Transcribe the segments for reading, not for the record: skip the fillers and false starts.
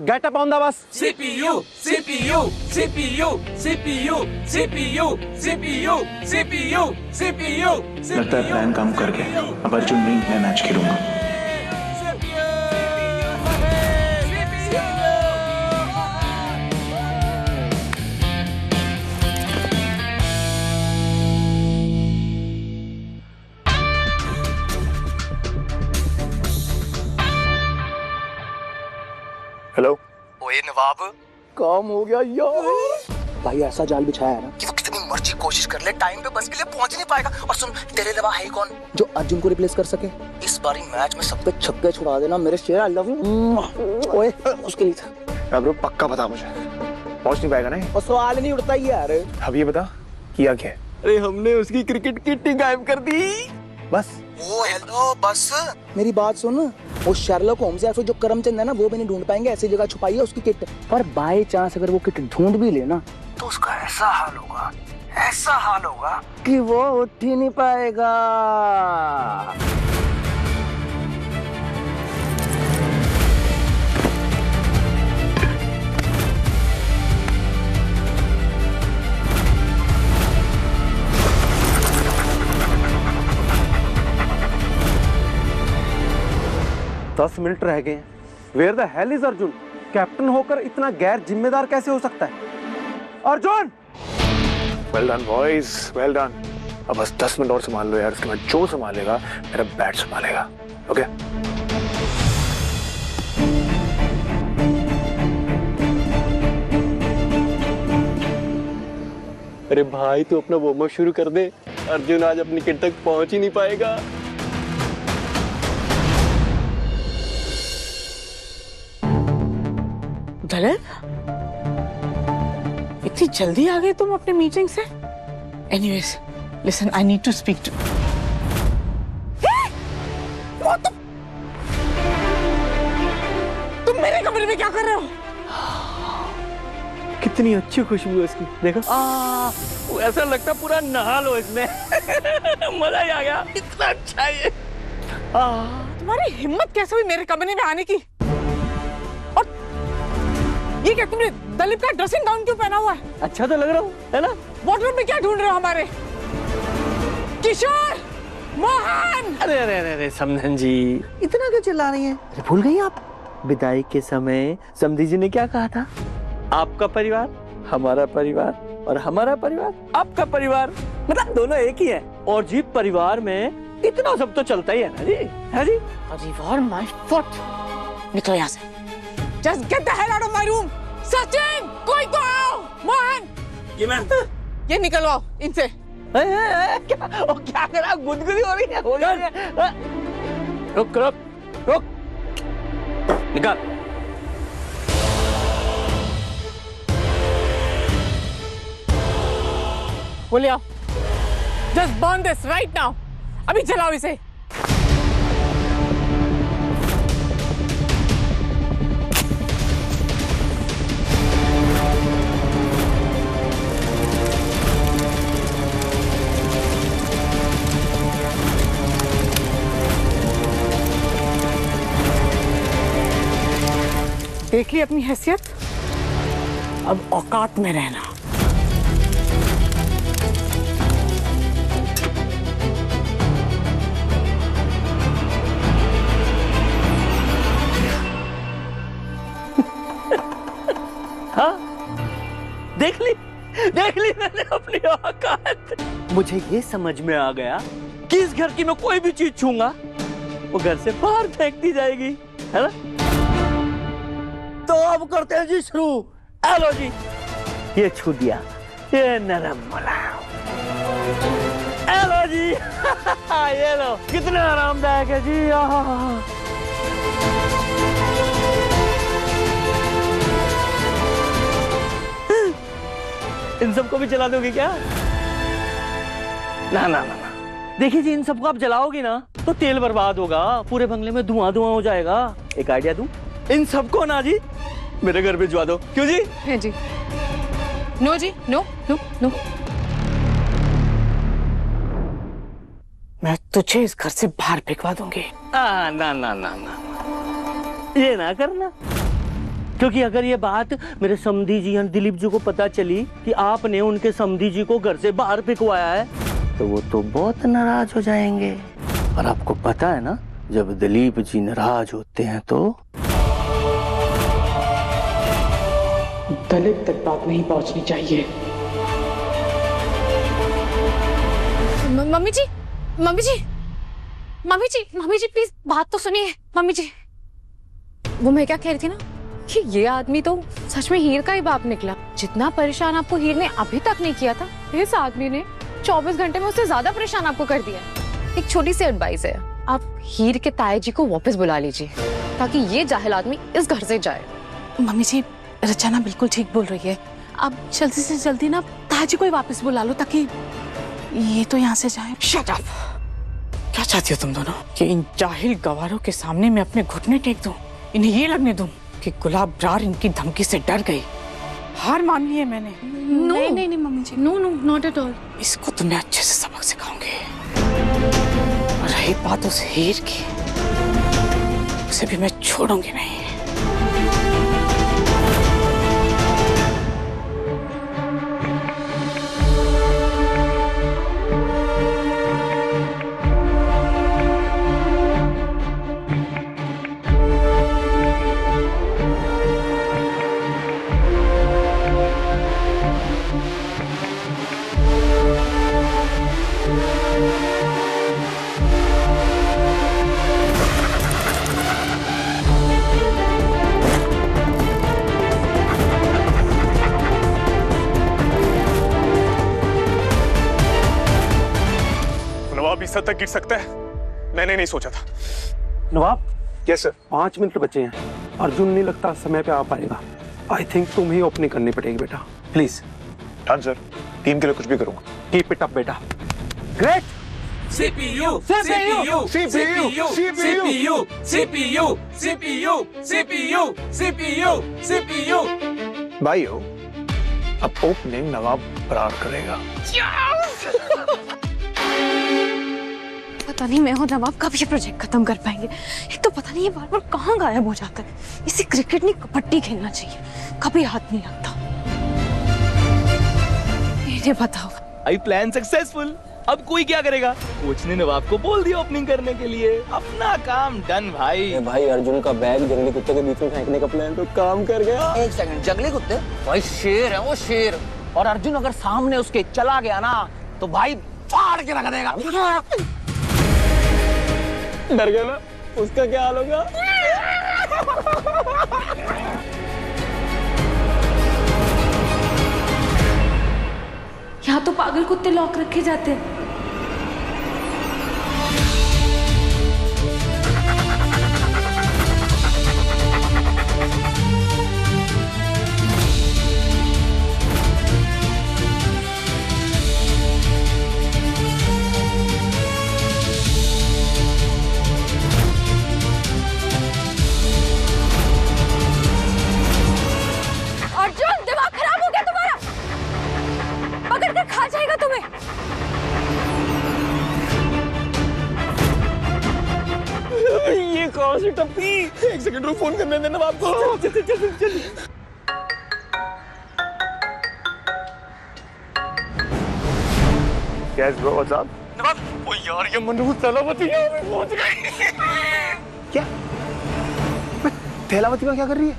Get up on the bus. CPU, CPU, CPU, CPU, CPU, CPU, CPU, CPU, लगता है plan काम कर गया। अब अर्जुन नहीं, मैं मैच खेलूंगा। हेलो। ओए नवाब, काम हो गया यार। भाई ऐसा जाल बिछाया है ना कि वो कितनी मर्जी कोशिश कर ले, टाइम पे बस के लिए पहुंच नहीं पाएगा। और सुन, तेरे अलावा है ही कौन जो अर्जुन को रिप्लेस कर सके। इस बारी मैच में सब पे छक्के छुड़ा देना मेरे शेर। I love you. ओए उसके लिए था। ब्रो पक्का बता मुझे, पहुंच नहीं पाएगा ना? और सवाल नहीं उठता ही यार। अब ये बता किया क्या? अरे हमने उसकी क्रिकेट किट ही गायब कर दी बस। ओ हेलो बस। मेरी बात सुन, वो शर्लॉक होम्स या फिर जो करमचंद है ना, वो भी नहीं ढूंढ पाएंगे। ऐसी जगह छुपाई है उसकी किट। पर बाय चांस अगर वो किट ढूंढ भी लेना तो उसका ऐसा हाल होगा, ऐसा हाल होगा कि वो उठ ही नहीं पाएगा। 10 मिनट रह गए। Where the hell is Arjun? Captain होकर इतना गैर जिम्मेदार कैसे हो सकता है? Arjun! Well done boys, well done. अब बस 10 मिनट और संभाल लो यार, उसके बाद जो संभालेगा मेरा बैट संभालेगा। ओके? अरे भाई तू अपना वार्म अप शुरू कर दे। अर्जुन आज अपनी किट तक पहुंच ही नहीं पाएगा। दलत, इतनी जल्दी आ गए तुम अपने मीटिंग से? Anyways, listen, I need to speak to. तुम मेरे कमरे में क्या कर रहे हो? कितनी अच्छी खुशबू है इसकी, देखो। ऐसा लगता पूरा नहा लो इसमें। मजा ही आ गया, इतना अच्छा ये। तुम्हारी हिम्मत कैसे हुई मेरे कमरे में आने की? और ये क्या, तुमने दलीप का ड्रेसिंग गाउन क्यों पहना हुआ है? अच्छा तो लग रहा हूँ, है ना? वार्डरोब में क्या ढूंढ रहे हो हमारे? किशोर, मोहन! अरे अरे अरे अरे समधन जी, इतना क्यों चिल्ला रही हैं? अरे भूल गई आप? विदाई के समय समधी जी ने क्या कहा था? आपका परिवार हमारा परिवार और हमारा परिवार आपका परिवार, मतलब दोनों एक ही है। और जी परिवार में इतना सब तो चलता ही है ना जी, है जी? परिवार माय फुट। निकलो यहाँ से। Just get the hell out of my room! Sachin, कोई तो आओ! मोहन! ये मैम। ये निकलवाओ इनसे। क्या करा? गुदगुदी हो रही है, हो रही है। रुक रुक रुक, निकाल। वो ले आओ। Just burn this right now. अभी जलाओ इसे। देख ली अपनी हैसियत, अब औकात में रहना। हाँ, देख ली मैंने अपनी औकात। मुझे ये समझ में आ गया कि इस घर की मैं कोई भी चीज छूंगा वो घर से बाहर फेंक दी जाएगी, है ना? तो अब करते हैं जी शुरू। हेलो जी, ये छू दिया, ये नरम मुलायम। हेलो जी। ये लो, कितना आरामदायक है जी। इन सबको भी जला दोगे क्या? ना ना ना ना, देखिए जी, इन सबको आप जलाओगे ना तो तेल बर्बाद होगा, पूरे बंगले में धुआं धुआं हो जाएगा। एक आइडिया दूं, इन सबको ना जी मेरे घर भिजवा दो। क्यों जी? है जी। नो जी, नो नो नो। मैं तुझे इस घर से बाहर फेंकवा दूंगी। ना ना ना ना, ये ना करना। क्योंकि अगर ये बात मेरे समधी जी यानी दिलीप जी को पता चली कि आपने उनके समधी जी को घर से बाहर फेंकवाया है तो वो तो बहुत नाराज हो जाएंगे। और आपको पता है ना, जब दिलीप जी नाराज होते हैं तो दलित तक बात नहीं पहुंचनी चाहिए। Mummy ji, mummy ji, mummy ji, mummy ji please बात तो सुनिए। मम्मी जी, वो मैं क्या कह रही थी ना कि ये आदमी तो सच में हीर का ही बाप निकला। जितना परेशान आपको हीर ने अभी तक नहीं किया था, इस आदमी ने 24 घंटे में उससे ज्यादा परेशान आपको कर दिया। एक छोटी सी एडवाइस है, आप हीर के ताए जी को वापस बुला लीजिए ताकि ये जाहिल आदमी इस घर से जाए। मम्मी जी, रचना बिल्कुल ठीक बोल रही है। अब जल्दी से जल्दी ना ताजी को ही वापस बुला लो ताकि ये तो यहाँ से जाए। Shut up! क्या चाहती हो तुम दोनों कि इन जाहिल गवारों के सामने मैं अपने घुटने टेक दूं? इन्हें ये लगने दूं कि गुलाब रार इनकी धमकी से डर गई? हार मान ली है मैंने। No. नहीं mummy ji, no no not at all. इसको तो मैं अच्छे से सबक सिखाऊंगी। और रही बात उस हीर की, उसे भी मैं छोड़ूंगी नहीं। नवाब इस हद तक गिर सकता है, मैंने नहीं सोचा था। नवाब, यस सर। 5 मिनट बचे हैं। अर्जुन नहीं लगता समय पे आ पाएगा। आई थिंक तुम ही ओपनिंग करनी पड़ेगी बेटा, प्लीज। डन सर, टीम के लिए कुछ भी करूंगा। कीप इट अप बेटा। Great. CPU, CPU, CPU, CPU, CPU, CPU, CPU, CPU, CPU. भाइयों, अब ओपनिंग नवाब बरार करेगा। पता नहीं मैं और नवाब कब ये प्रोजेक्ट खत्म कर पाएंगे। एक तो पता नहीं ये बार बार कहाँ गायब हो जाता है। इसे क्रिकेट नहीं कबड्डी खेलना चाहिए, कभी हाथ नहीं लगता। इन्हें बताओ। I plan successful. अब कोई क्या करेगा? कोच ने नवाब को बोल दिया ओपनिंग करने के लिए। अपना काम डन भाई। भाई अर्जुन का बैग जंगली कुत्ते के बीच में फेंकने का प्लान तो काम कर गया। एक सेकंड, जंगली कुत्ते? भाई शेर है वो, शेर। और अर्जुन अगर सामने उसके चला गया ना तो भाई फाड़ के रख देगा। डर गया ना, उसका क्या हाल होगा? यहाँ तो पागल कुत्ते लॉक रखे जाते हैं। अर्जुन, दिमाग खराब हो गया तुम्हारा? पकड़ कर खा जाएगा तुम्हें। ये कौन सी टप्पी? एक सेकंड रुक, फोन करने देना नवाब को। जल्दी। Yes bro, what's up? Nawab, ओ यार ये मनरूस थैलावती यहाँ पे पहुंच गई। क्या? थैलावती में क्या कर रही है?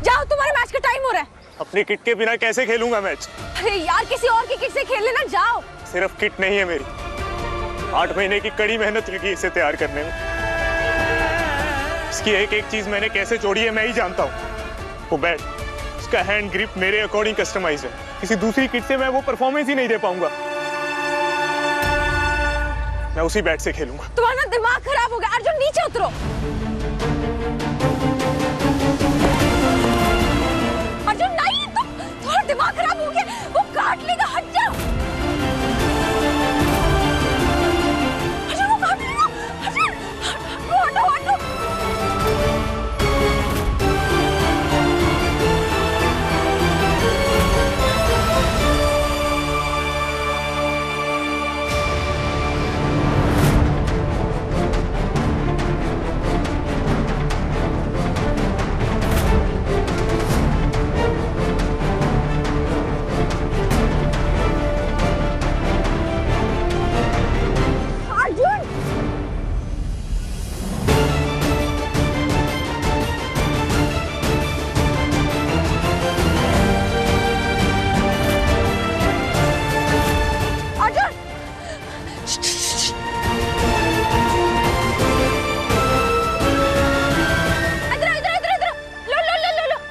जाओ, तुम्हारे मैच का टाइम हो रहा है। अपनी किट के बिना कैसे खेलूंगा मैच? अरे यार, किसी और की किट से खेल लेना, जाओ। सिर्फ किट नहीं है मेरी, 8 महीने की कड़ी मेहनत लगी इसे तैयार करने में। इसकी एक एक चीज मैंने कैसे जोड़ी है मैं ही जानता हूँ। वो बैट, उसका हैंड ग्रिप मेरे अकॉर्डिंग कस्टमाइज है। किसी दूसरी किट से मैं वो परफॉर्मेंस ही नहीं दे पाऊंगा। मैं उसी बैट से खेलूंगा। तुम्हारा दिमाग खराब हो गया। अर्जुन, नीचे उतरो। अर्जुन नहीं, तुम्हारा दिमाग खराब हो गया। वो काट लेगा, हट जाओ। अर्जुन, वो काट लेगा। अर्जुन, हटो।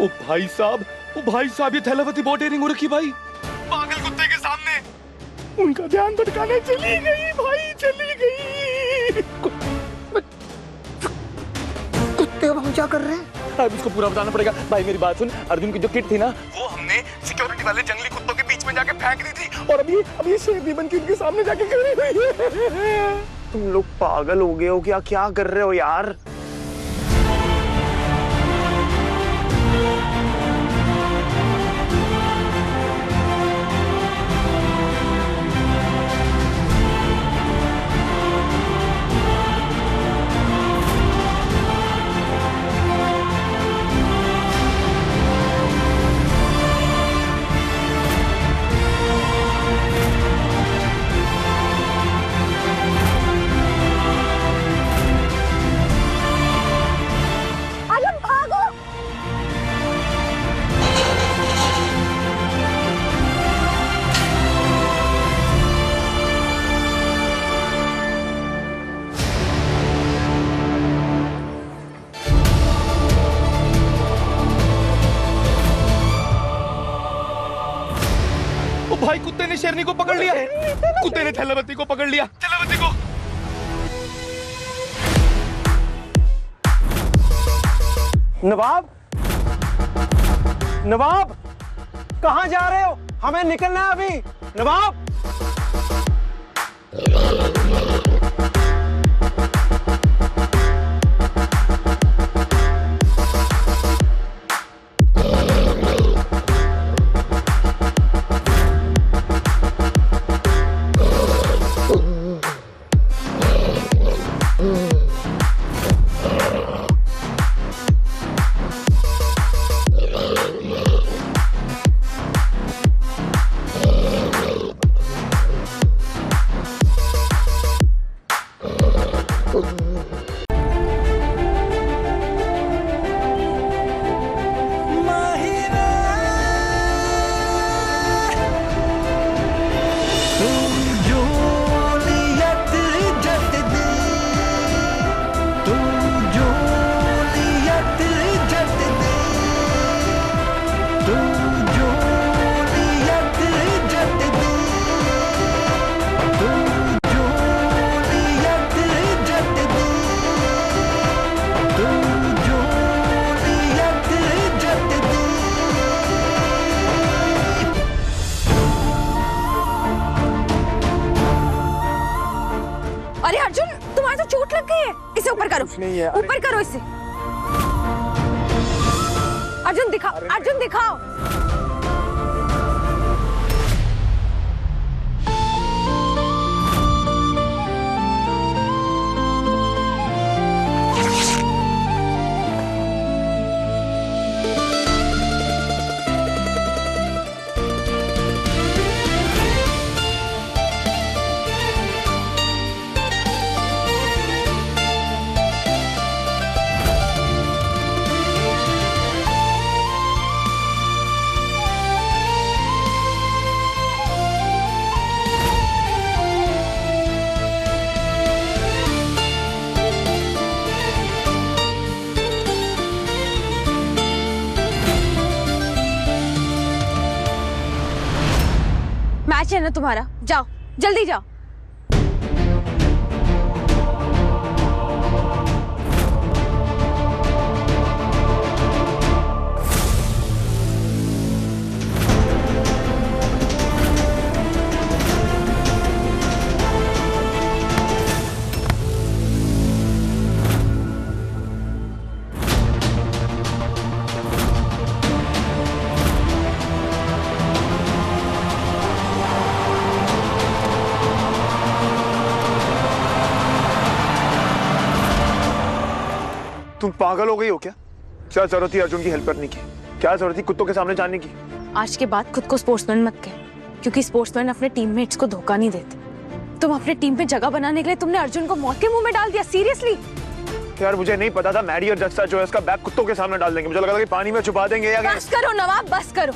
ओ भाई साहब, ये थैलावती बहुत डेयरिंग हो रखी भाई। पागल कुत्ते के सामने उनका ध्यान भटकाने चली गई भाई, चली गई। कुत्ते अब हम क्या कर रहे हैं? अब इसको पूरा बताना पड़ेगा भाई। मेरी बात सुन, अर्जुन की जो किट थी ना, वो हमने सिक्योरिटी वाले जंगली कुत्तों के बीच में जाके फेंक दी थी, और अभी शेरनी बन के उनके सामने जाके खड़ी हुई है। तुम लोग पागल हो गए हो क्या? क्या कर रहे हो यार? भाई कुत्ते ने शेरनी को पकड़ लिया, कुत्ते ने थैलावती को पकड़ लिया, थैलावती को। नवाब, नवाब कहाँ जा रहे हो? हमें निकलना है अभी। नवाब, अरे अर्जुन, तुम्हारे तो चोट लग गई है, इसे ऊपर करो। नहीं है, ऊपर करो इसे। अर्जुन दिखाओ, अर्जुन दिखाओ। मैच है ना तुम्हारा, जाओ जल्दी जाओ। तुम पागल हो गई हो क्या? क्या जरूरत थी अर्जुन की हेल्प करने की? क्या जरूरत थी कुत्तों के सामने जाने की? आज के बाद खुद को स्पोर्ट्समैन मत कह, क्योंकि स्पोर्ट्समैन अपने टीममेट्स को धोखा नहीं देते। तुम अपने टीम पे जगह बनाने के लिए तुमने अर्जुन को मौत के मुंह में डाल दिया। सीरियसली यार मुझे नहीं पता था मैडी और जस्सा जो है इसका बैग कुत्तों के सामने डाल देंगे। मुझे लगा था कि पानी में छुपा देंगे या बस करो नवाब, बस करो।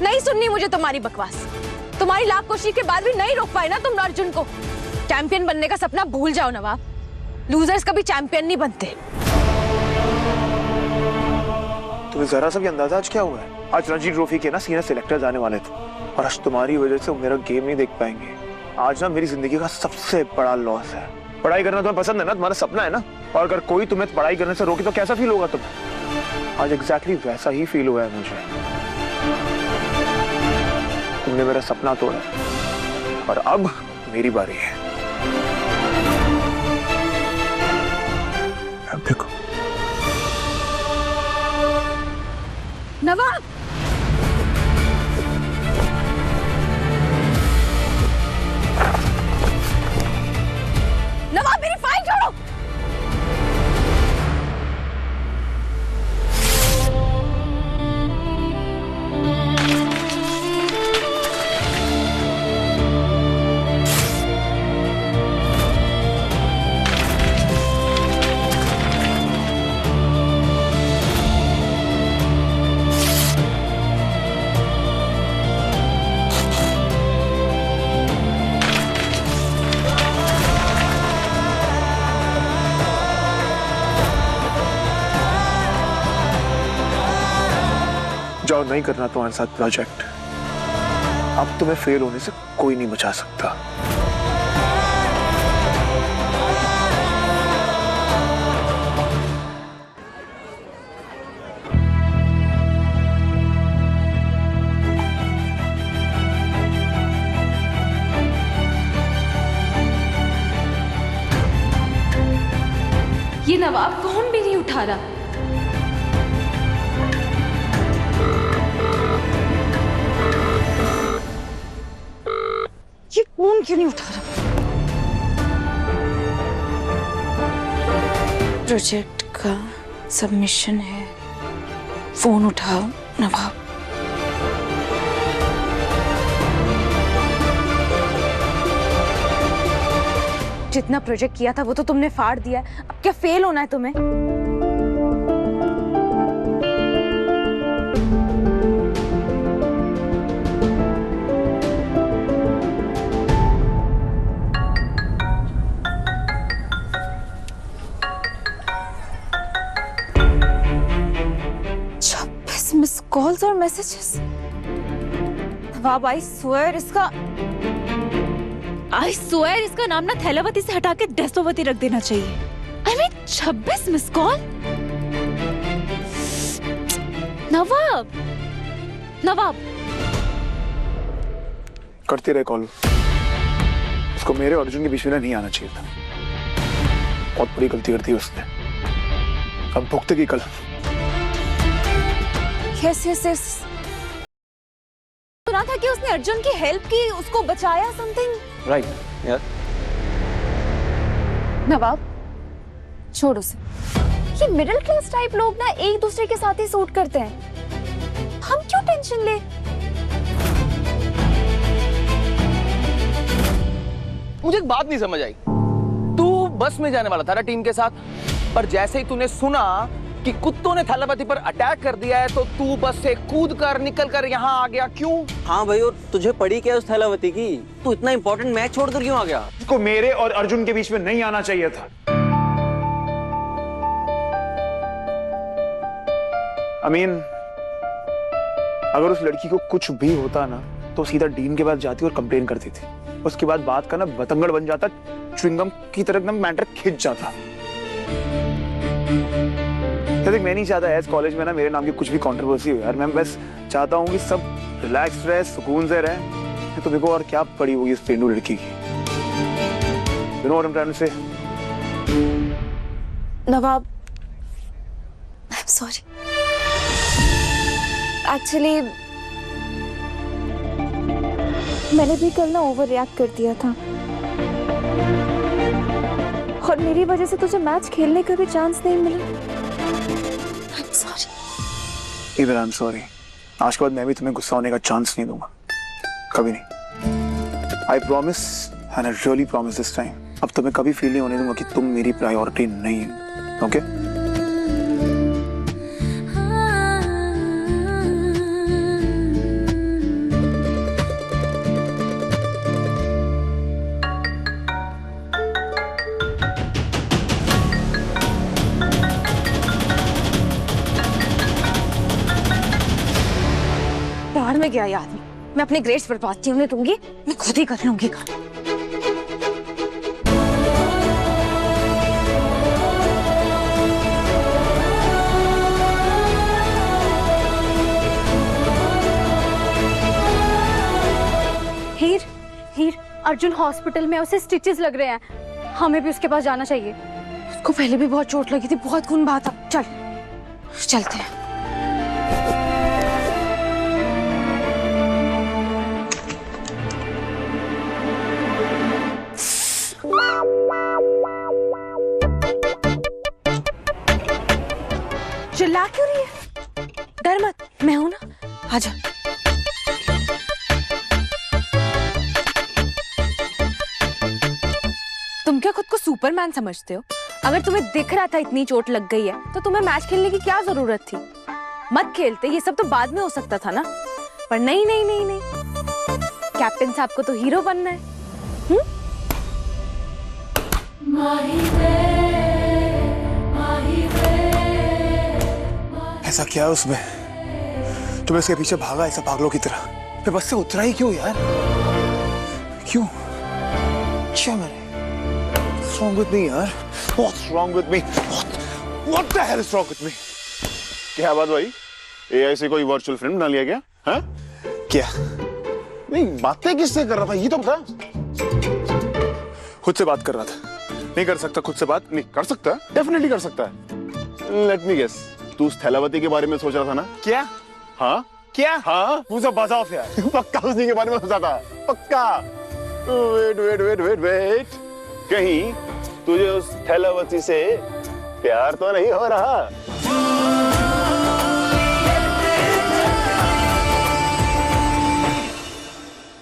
नहीं सुननी मुझे तुम्हारी बकवास। तुम्हारी लाख कोशिश के बाद भी नहीं रोक पाए ना तुम अर्जुन को। चैंपियन बनने का सपना भूल जाओ नवाब। लूजर्स कभी चैंपियन नहीं बनते। तुम्हें जरा सा भी अंदाजा आज क्या हुआ है? आज रणजी ट्रॉफी के ना सीनियर सिलेक्टर्स आने वाले थे और आज तुम्हारी वजह से वो मेरा गेम नहीं देख पाएंगे। आज ना मेरी जिंदगी का सबसे बड़ा लॉस है। पढ़ाई करना तुम्हें पसंद है ना, तुम्हारा सपना है ना, और अगर कोई तुम्हें पढ़ाई करने से रोके तो कैसा फील होगा तुम्हें? आज एग्जैक्टली वैसा ही फील हुआ है मुझे। तुमने मेरा सपना तोड़ा और अब मेरी बारी है। अब देखो नवाब, नवाब मेरी फाइल छोड़ो। जाओ, नहीं करना तुम्हारे साथ प्रोजेक्ट। अब तुम्हें फेल होने से कोई नहीं बचा सकता। ये नवाब फोन भी नहीं उठा रहा। ये फोन क्यों नहीं उठा रहा? प्रोजेक्ट का सबमिशन है, फोन उठाओ नवाब। जितना प्रोजेक्ट किया था वो तो तुमने फाड़ दिया, अब क्या फेल होना है तुम्हें? मिस कॉल्स और मैसेजेस। नवाब, आई स्वेयर इसका नाम ना थैलावती से हटा के डेस्टोवती रख देना चाहिए। I mean 26 miss call. Nawab, Nawab करते रहे कॉल। उसको मेरे और अर्जुन के बीच में नहीं आना चाहिए था। बहुत बड़ी गलती कर दी उसने, अब भुगतेगी कल। यस यस यस, सुना था कि उसने अर्जुन की हेल्प की, उसको बचाया, समथिंग। राइट यार। नवाब छोड़ उसे। ये मिडिल क्लास टाइप लोग ना एक दूसरे के साथ ही सूट करते हैं, हम क्यों टेंशन ले? मुझे एक बात नहीं समझ आई। तू बस में जाने वाला था ना टीम के साथ, पर जैसे ही तूने सुना कि कुत्तों ने थैलापति पर अटैक कर दिया है तो तू बस से कूद कर निकल कर यहाँ आ गया। क्यों? हाँ भाई, और तुझे पड़ी क्या उस थैलावती की? तू इतना इंपॉर्टेंट मैच छोड़कर क्यों आ गया? उसको मेरे और अर्जुन के बीच में नहीं आना चाहिए था। अमीन, अगर उस लड़की को कुछ भी होता ना तो सीधा डीन के पास जाती और कंप्लेन करती थी। उसके बाद बात का ना बतंगड़ बन जाता, च्युइंगम की तरह एकदम मैटर खिंच जाता। मैं नहीं चाहता एज कॉलेज में ना मेरे नाम की कुछ भी कंट्रोवर्सी हो यार। मैं बस चाहता हूँ कि सब रिलैक्स रहे, सुकून से रहे। तो देखो और क्या पड़ी हुई इस पेंडू लड़की की। You know what I'm trying to say? Nawab, I'm sorry. Actually, मैंने भी कल ना ओवर रिएक्ट कर दिया था और मेरी वजह से तुझे मैच खेलने का भी चांस नहीं मिला। I'm sorry. Even I'm sorry. आज के बाद मैं भी तुम्हें गुस्सा होने का चांस नहीं दूंगा, कभी नहीं। I promise and I really promise this time. अब तुम्हें कभी फील नहीं होने दूंगा कि तुम मेरी प्रायोरिटी नहीं हो, ओके? में गया ये आदमी? मैं अपने ग्रेड्स बर्बाद होने दूंगी, मैं खुद ही कर लूंगी काम। हीर, हीर, अर्जुन हॉस्पिटल में, उसे स्टिचेस लग रहे हैं, हमें भी उसके पास जाना चाहिए। उसको पहले भी बहुत चोट लगी थी, बहुत खून बहा था। चल चलते हैं। चिल्ला क्यों रही है? डर मत, मैं हूं ना, आजा। तुम क्या खुद को सुपरमैन समझते हो? अगर तुम्हें दिख रहा था इतनी चोट लग गई है तो तुम्हें मैच खेलने की क्या जरूरत थी? मत खेलते, ये सब तो बाद में हो सकता था ना। पर नहीं नहीं नहीं नहीं, कैप्टन साहब को तो हीरो बनना है। ऐसा क्या है उसमें तुम इसके पीछे भागा ऐसा पागलों की तरह? मैं बस से उतरा ही क्यों यार? क्यों? क्या मैंने? What's wrong with me यार? What's wrong with me? What the hell is wrong with me? क्या बात भाई? AI से कोई वर्चुअल फ्रेंड बना लिया क्या? हाँ? क्या? नहीं, बातें किससे कर रहा था ये तो बता। खुद से बात कर रहा था। नहीं कर सकता खुद से बात? नहीं कर सकता, डेफिनेटली कर सकता है। लेट मी गेस, तू उस थैलावती के बारे में सोच रहा था ना? क्या? हाँ? क्या? हाँ? मुझे बजा ऑफ यार। पक्का उसी के बारे में सोचा था, पक्का। Wait wait wait wait wait, कहीं तुझे उस थैलावती से प्यार तो नहीं हो रहा?